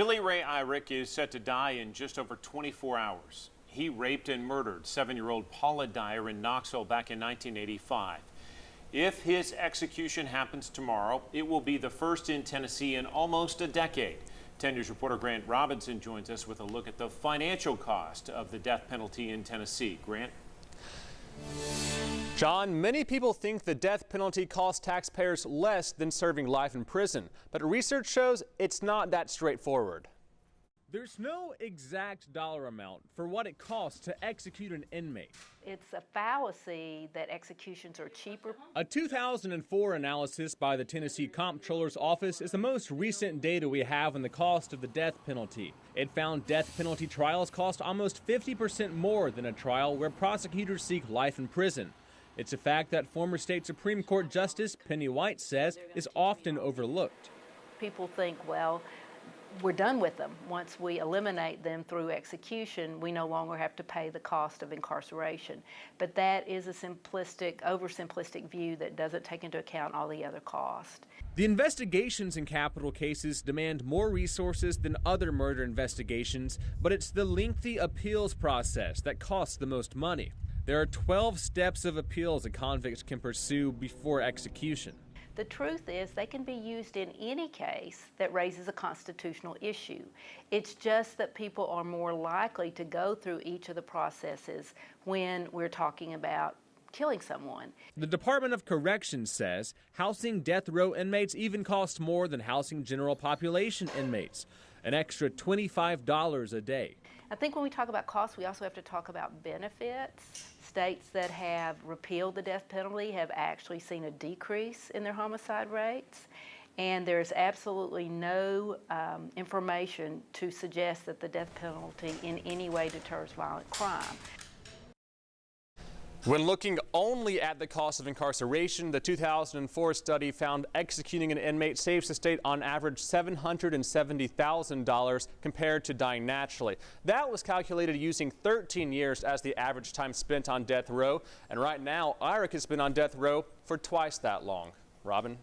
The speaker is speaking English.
Billy Ray Irick is set to die in just over 24 hours. He raped and murdered 7-year-old Paula Dyer in Knoxville back in 1985. If his execution happens tomorrow, it will be the first in Tennessee in almost a decade. 10 News reporter Grant Robinson joins us with a look at the financial cost of the death penalty in Tennessee. Grant? John, many people think the death penalty costs taxpayers less than serving life in prison, but research shows it's not that straightforward. There's no exact dollar amount for what it costs to execute an inmate. It's a fallacy that executions are cheaper. A 2004 analysis by the Tennessee Comptroller's Office is the most recent data we have on the cost of the death penalty. It found death penalty trials cost almost 50% more than a trial where prosecutors seek life in prison. It's a fact that former state Supreme Court Justice Penny White says is often overlooked. People think, well, we're done with them. Once we eliminate them through execution, we no longer have to pay the cost of incarceration. But that is a simplistic, oversimplistic view that doesn't take into account all the other costs. The investigations in capital cases demand more resources than other murder investigations, but it's the lengthy appeals process that costs the most money. There are 12 steps of appeals a convict can pursue before execution. The truth is they can be used in any case that raises a constitutional issue. It's just that people are more likely to go through each of the processes when we're talking about killing someone. The Department of Corrections says housing death row inmates even costs more than housing general population inmates, an extra $25 a day. I think when we talk about costs, we also have to talk about benefits. States that have repealed the death penalty have actually seen a decrease in their homicide rates, and there's absolutely no information to suggest that the death penalty in any way deters violent crime. When looking only at the cost of incarceration, the 2004 study found executing an inmate saves the state on average $770,000 compared to dying naturally. That was calculated using 13 years as the average time spent on death row, and right now Irick has been on death row for twice that long. Robin?